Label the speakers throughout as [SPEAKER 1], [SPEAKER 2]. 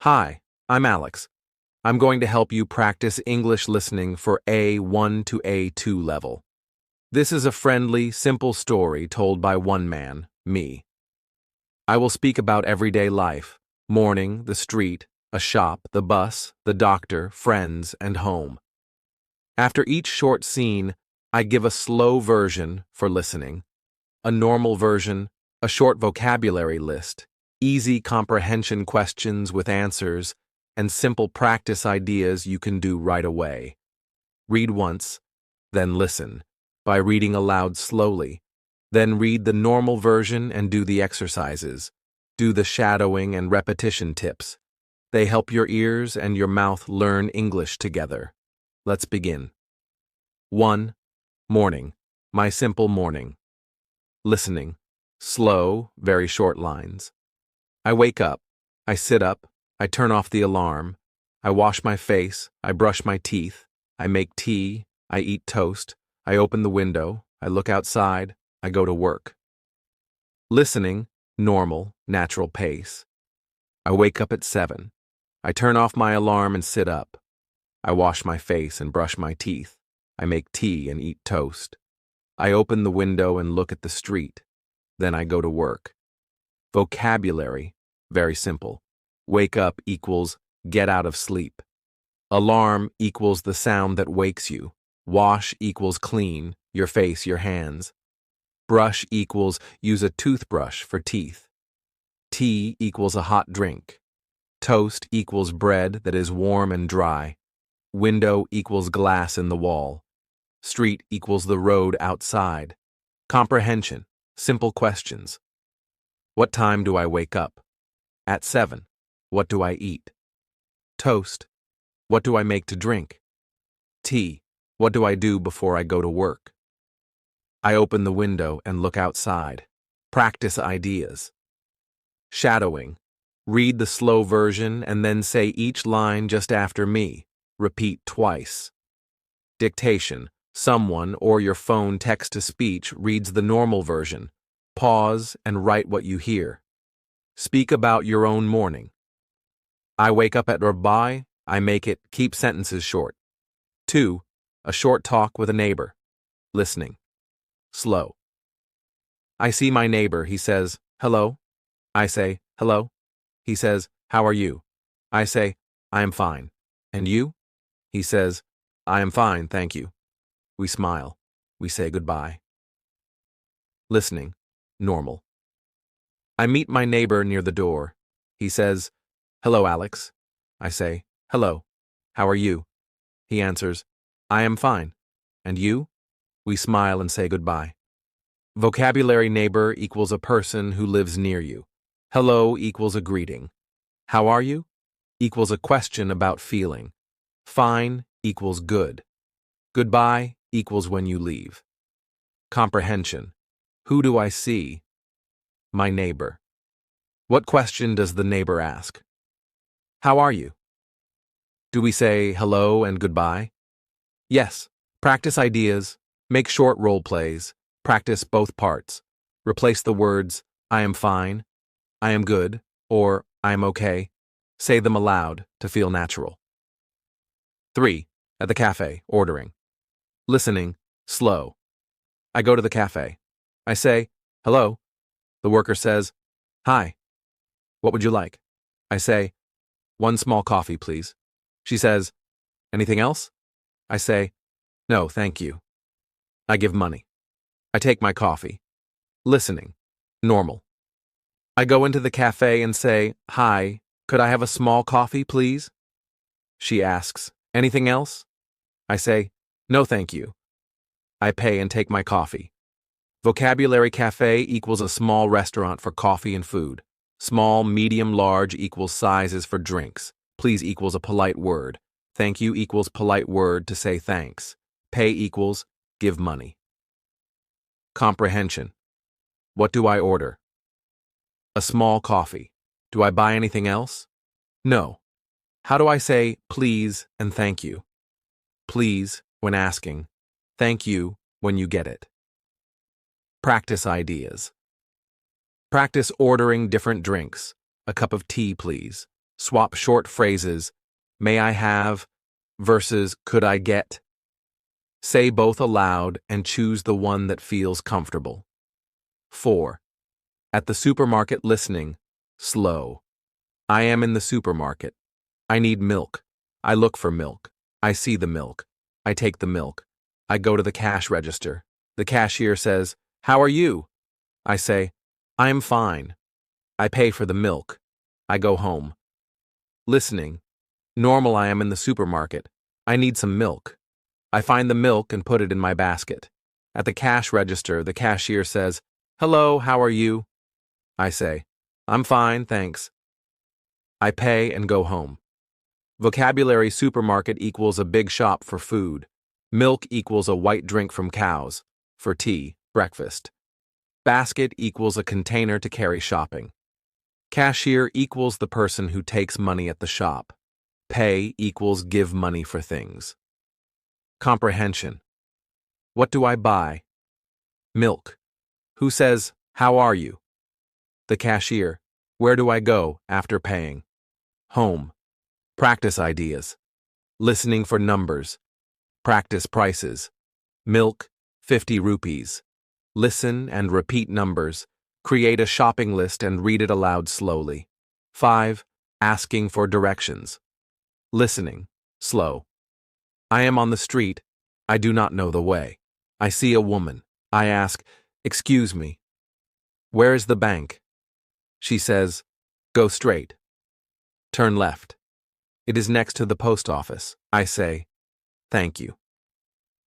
[SPEAKER 1] Hi, I'm Alex. I'm going to help you practice English listening for A1 to A2 level. This is a friendly, simple story told by one man, me. I will speak about everyday life, morning, the street, a shop, the bus, the doctor, friends, and home. After each short scene, I give a slow version for listening, a normal version, a short vocabulary list, easy comprehension questions with answers, and simple practice ideas you can do right away. Read once, then listen, by reading aloud slowly. Then read the normal version and do the exercises. Do the shadowing and repetition tips. They help your ears and your mouth learn English together. Let's begin. 1. Morning. My simple morning. Listening. Slow, very short lines. I wake up. I sit up. I turn off the alarm. I wash my face. I brush my teeth. I make tea. I eat toast. I open the window. I look outside. I go to work. Listening. Normal, natural pace. I wake up at 7. I turn off my alarm and sit up. I wash my face and brush my teeth. I make tea and eat toast. I open the window and look at the street. Then I go to work. Vocabulary, very simple. Wake up equals get out of sleep. Alarm equals the sound that wakes you. Wash equals clean, your face, your hands. Brush equals use a toothbrush for teeth. Tea equals a hot drink. Toast equals bread that is warm and dry. Window equals glass in the wall. Street equals the road outside. Comprehension, simple questions. What time do I wake up? At 7. What do I eat? Toast. What do I make to drink? Tea. What do I do before I go to work? I open the window and look outside. Practice ideas. Shadowing. Read the slow version and then say each line just after me. Repeat twice. Dictation. Someone or your phone text-to-speech reads the normal version. Pause and write what you hear. Speak about your own morning. I wake up at Rabbi. I make it. Keep sentences short. 2. A short talk with a neighbor. Listening. Slow. I see my neighbor. He says, hello. I say, hello. He says, how are you? I say, I am fine. And you? He says, I am fine, thank you. We smile. We say goodbye. Listening. Normal. I meet my neighbor near the door. He says, hello, Alex. I say, hello. How are you? He answers, I am fine. And you? We smile and say goodbye. Vocabulary neighbor equals a person who lives near you. Hello equals a greeting. How are you? Equals a question about feeling. Fine equals good. Goodbye equals when you leave. Comprehension. Who do I see? My neighbor. What question does the neighbor ask? How are you? Do we say hello and goodbye? Yes. Practice ideas. Make short role plays. Practice both parts. Replace the words, I am fine, I am good, or I am okay. Say them aloud to feel natural. 3. At the cafe, ordering. Listening, slow. I go to the cafe. I say, hello. The worker says, hi. What would you like? I say, 1 small coffee, please. She says, anything else? I say, no, thank you. I give money. I take my coffee. Listening, normal. I go into the cafe and say, hi, could I have a small coffee, please? She asks, anything else? I say, no, thank you. I pay and take my coffee. Vocabulary cafe equals a small restaurant for coffee and food. Small, medium, large equals sizes for drinks. Please equals a polite word. Thank you equals polite word to say thanks. Pay equals give money. Comprehension. What do I order? A small coffee. Do I buy anything else? No. How do I say please and thank you? Please when asking. Thank you when you get it. Practice ideas. Practice ordering different drinks. A cup of tea, please. Swap short phrases, may I have versus could I get. Say both aloud and choose the one that feels comfortable. 4. At the supermarket listening, slow. I am in the supermarket. I need milk. I look for milk. I see the milk. I take the milk. I go to the cash register. The cashier says, "How are you?" I say, "I am fine." I pay for the milk. I go home. Listening. Normal, I am in the supermarket. I need some milk. I find the milk and put it in my basket. At the cash register, the cashier says, "Hello, how are you?" I say, "I'm fine, thanks." I pay and go home. Vocabulary: supermarket equals a big shop for food. Milk equals a white drink from cows, for tea, breakfast. Basket equals a container to carry shopping. Cashier equals the person who takes money at the shop. Pay equals give money for things. Comprehension. What do I buy? Milk. Who says, "How are you?" The cashier. Where do I go after paying? Home. Practice ideas. Listening for numbers. Practice prices. Milk, 50 rupees. Listen and repeat numbers. Create a shopping list and read it aloud slowly. 5. Asking for directions. Listening, slow. I am on the street. I do not know the way. I see a woman. I ask, "Excuse me. Where is the bank?" She says, "Go straight. Turn left. It is next to the post office." I say, "Thank you."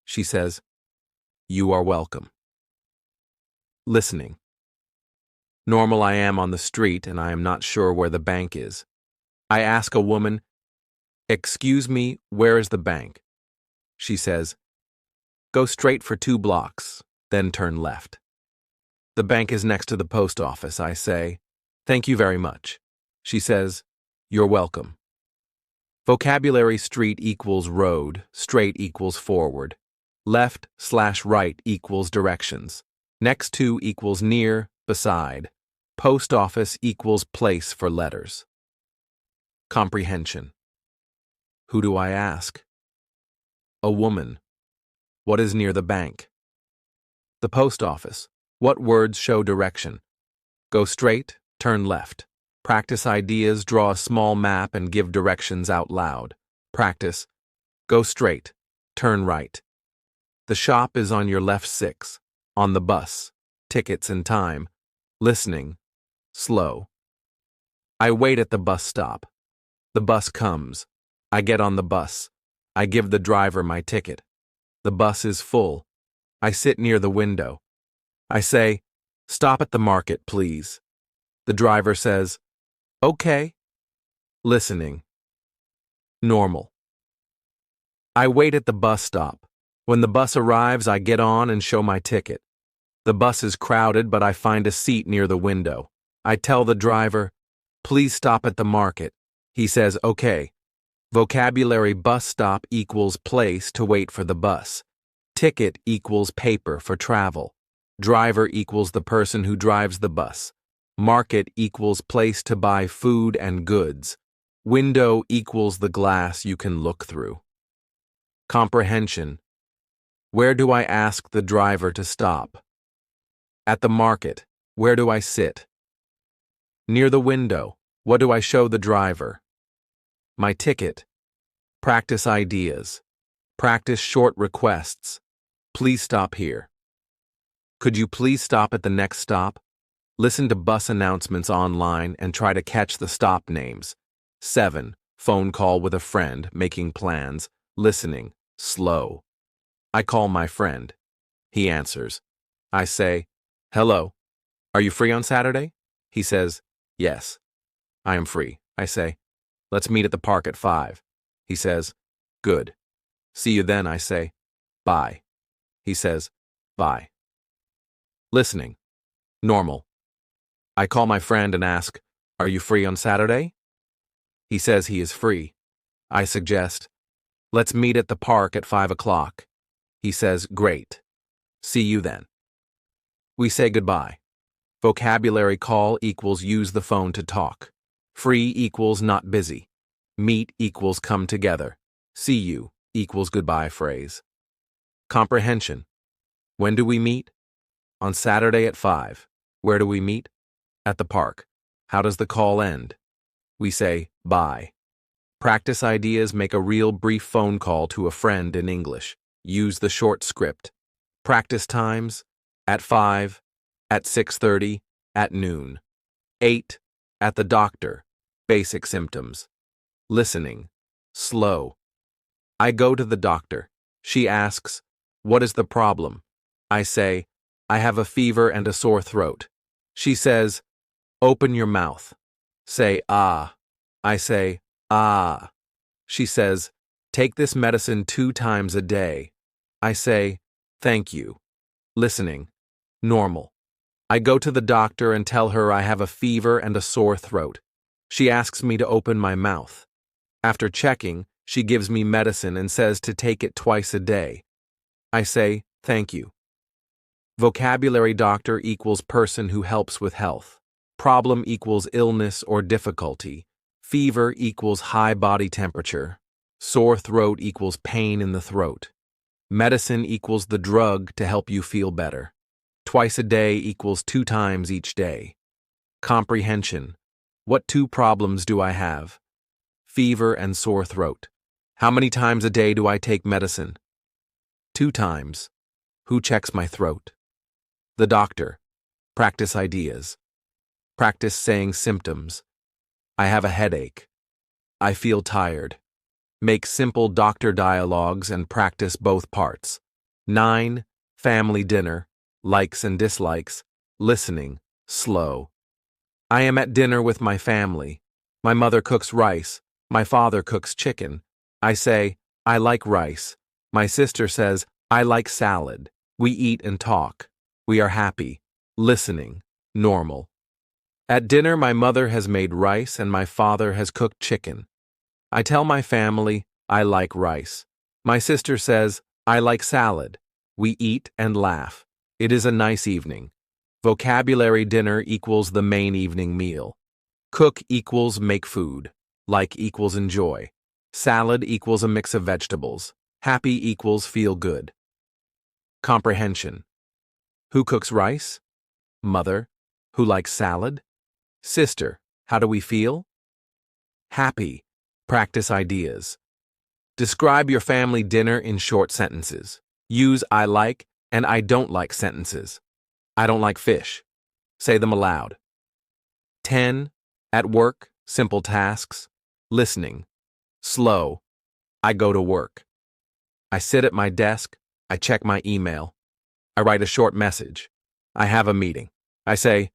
[SPEAKER 1] She says, "You are welcome." Listening. Normal, I am on the street and I am not sure where the bank is. I ask a woman, "Excuse me, where is the bank?" She says, "Go straight for 2 blocks, then turn left." The bank is next to the post office. I say, "Thank you very much." She says, "You're welcome." Vocabulary: street equals road, straight equals forward. Left/right equals directions. Next to equals near, beside. Post office equals place for letters. Comprehension. Who do I ask? A woman. What is near the bank? The post office. What words show direction? Go straight, turn left. Practice ideas, draw a small map and give directions out loud. Practice. Go straight, turn right. The shop is on your left 6. On the bus. Tickets and time. Listening. Slow. I wait at the bus stop. The bus comes. I get on the bus. I give the driver my ticket. The bus is full. I sit near the window. I say, "Stop at the market, please." The driver says, "Okay." Listening. Normal. I wait at the bus stop. When the bus arrives, I get on and show my ticket. The bus is crowded, but I find a seat near the window. I tell the driver, "Please stop at the market." He says, "Okay." Vocabulary: bus stop equals place to wait for the bus. Ticket equals paper for travel. Driver equals the person who drives the bus. Market equals place to buy food and goods. Window equals the glass you can look through. Comprehension. Where do I ask the driver to stop? At the market. Where do I sit? Near the window. What do I show the driver? My ticket. Practice ideas. Practice short requests. Please stop here. Could you please stop at the next stop? Listen to bus announcements online and try to catch the stop names. 7. Phone call with a friend, making plans. Listening. Slow. I call my friend. He answers. I say, "Hello. Are you free on Saturday?" He says, "Yes, I am free." I say, "Let's meet at the park at 5. He says, "Good. See you then." I say, "Bye." He says, "Bye." Listening. Normal. I call my friend and ask, "Are you free on Saturday?" He says he is free. I suggest, "Let's meet at the park at 5 o'clock. He says, "Great. See you then." We say goodbye. Vocabulary: call equals use the phone to talk. Free equals not busy. Meet equals come together. See you equals goodbye phrase. Comprehension. When do we meet? On Saturday at 5. Where do we meet? At the park. How does the call end? We say, bye. Practice ideas. Make a real brief phone call to a friend in English. Use the short script. Practice times: at 5, at 6:30, at noon. 8, at the doctor. Basic symptoms. Listening. Slow. I go to the doctor. She asks, what is the problem? I say, I have a fever and a sore throat. She says, open your mouth. Say, ah. I say, ah. She says, take this medicine 2 times a day. I say, thank you. Listening. Normal. I go to the doctor and tell her I have a fever and a sore throat. She asks me to open my mouth. After checking, she gives me medicine and says to take it twice a day. I say, thank you. Vocabulary: doctor equals person who helps with health. Problem equals illness or difficulty. Fever equals high body temperature. Sore throat equals pain in the throat. Medicine equals the drug to help you feel better. Twice a day equals 2 times each day. Comprehension. What 2 problems do I have? Fever and sore throat. How many times a day do I take medicine? 2 times. Who checks my throat? The doctor. Practice ideas. Practice saying symptoms. I have a headache. I feel tired. Make simple doctor dialogues and practice both parts. 9. Family dinner. Likes and dislikes. Listening. Slow. I am at dinner with my family. My mother cooks rice. My father cooks chicken. I say, I like rice. My sister says, I like salad. We eat and talk. We are happy. Listening. Normal. At dinner, my mother has made rice and my father has cooked chicken. I tell my family, I like rice. My sister says, I like salad. We eat and laugh. It is a nice evening. Vocabulary: dinner equals the main evening meal. Cook equals make food. Like equals enjoy. Salad equals a mix of vegetables. Happy equals feel good. Comprehension. Who cooks rice? Mother. Who likes salad? Sister. How do we feel? Happy. Practice ideas. Describe your family dinner in short sentences. Use I like and I don't like sentences. I don't like fish. Say them aloud. 10. At work, simple tasks. Listening. Slow. I go to work. I sit at my desk. I check my email. I write a short message. I have a meeting. I say,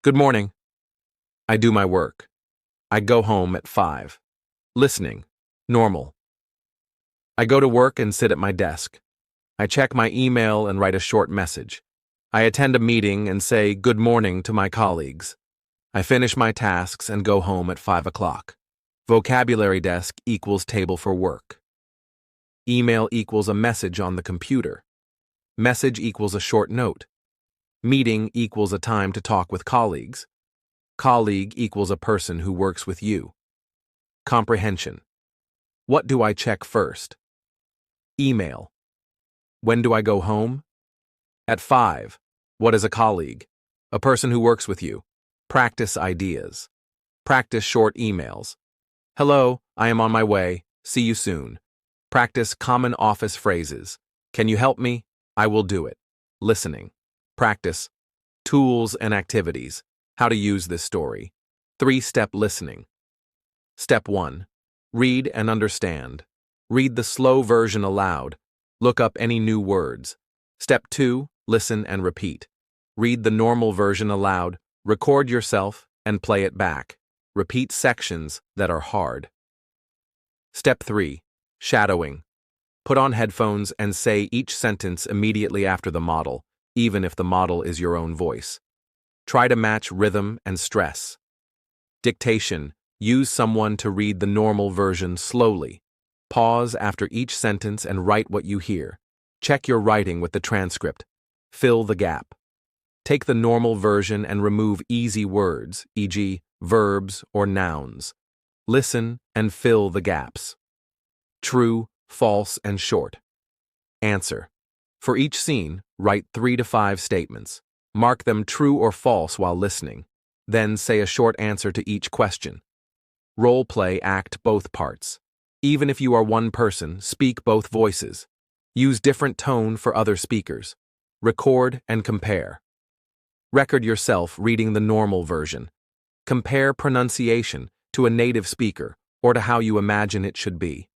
[SPEAKER 1] good morning. I do my work. I go home at 5. Listening. Normal. I go to work and sit at my desk. I check my email and write a short message. I attend a meeting and say good morning to my colleagues. I finish my tasks and go home at 5 o'clock. Vocabulary: desk equals table for work. Email equals a message on the computer. Message equals a short note. Meeting equals a time to talk with colleagues. Colleague equals a person who works with you. Comprehension. What do I check first? Email. When do I go home? At 5. What is a colleague? A person who works with you. Practice ideas. Practice short emails. Hello, I am on my way. See you soon. Practice common office phrases. Can you help me? I will do it. Listening. Practice tools and activities. How to use this story. 3-step listening. Step 1. Read and understand. Read the slow version aloud. Look up any new words. Step 2. Listen and repeat. Read the normal version aloud, record yourself, and play it back. Repeat sections that are hard. Step 3. Shadowing. Put on headphones and say each sentence immediately after the model, even if the model is your own voice. Try to match rhythm and stress. Dictation. Use someone to read the normal version slowly. Pause after each sentence and write what you hear. Check your writing with the transcript. Fill the gap. Take the normal version and remove easy words, e.g., verbs, or nouns. Listen and fill the gaps. True, false, and short. Answer. For each scene, write 3 to 5 statements. Mark them true or false while listening. Then say a short answer to each question. Role play, act both parts. Even if you are one person, speak both voices. Use different tone for other speakers. Record and compare. Record yourself reading the normal version. Compare pronunciation to a native speaker or to how you imagine it should be.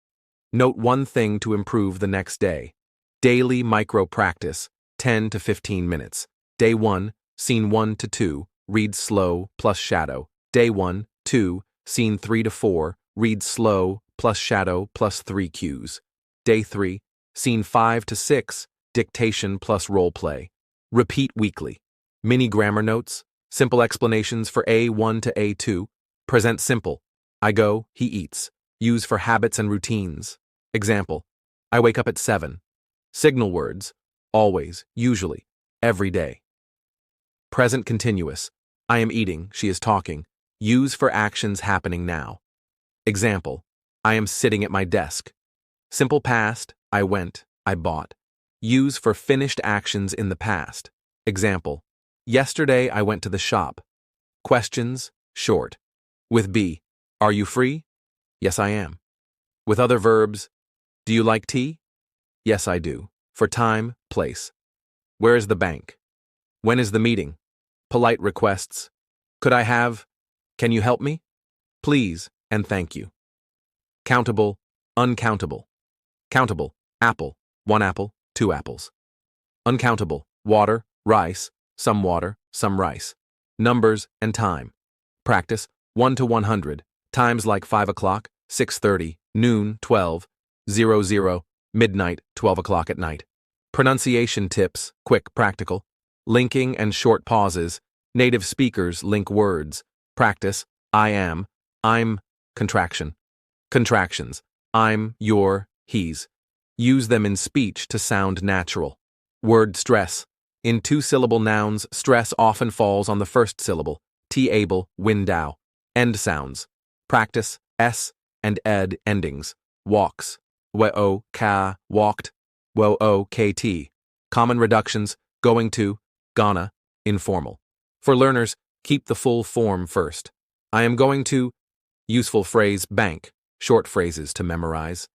[SPEAKER 1] Note one thing to improve the next day. Daily micro practice, 10 to 15 minutes. Day 1, scene 1 to 2, read slow plus shadow. Day 1, 2, scene 3 to 4, read slow plus shadow plus 3 cues. Day 3, scene 5 to 6, dictation plus role play. Repeat weekly. Mini grammar notes, simple explanations for A1 to A2. Present simple. I go, he eats. Use for habits and routines. Example. I wake up at 7. Signal words. Always, usually, every day. Present continuous. I am eating, she is talking. Use for actions happening now. Example. I am sitting at my desk. Simple past. I went, I bought. Use for finished actions in the past. Example. Yesterday I went to the shop. Questions, short. With be. Are you free? Yes, I am. With other verbs. Do you like tea? Yes, I do. For time, place. Where is the bank? When is the meeting? Polite requests. Could I have? Can you help me? Please and thank you. Countable, uncountable. Countable, apple, 1 apple, 2 apples. Uncountable, water, rice, some water, some rice. Numbers and time. Practice, 1 to 100, times like 5 o'clock, 6:30, noon, 12, 00, midnight, 12 o'clock at night. Pronunciation tips, quick, practical. Linking and short pauses. Native speakers link words. Practice, I am, I'm, contraction. Contractions, I'm, you're, he's. Use them in speech to sound natural. Word stress. In 2-syllable nouns, stress often falls on the first syllable. T-able, window. End sounds. Practice, s and ed endings. Walks. W-o, ka, walked. W-o, kt. Common reductions, going to, gonna, informal. For learners, keep the full form first. I am going to, useful phrase, bank. Short phrases to memorize.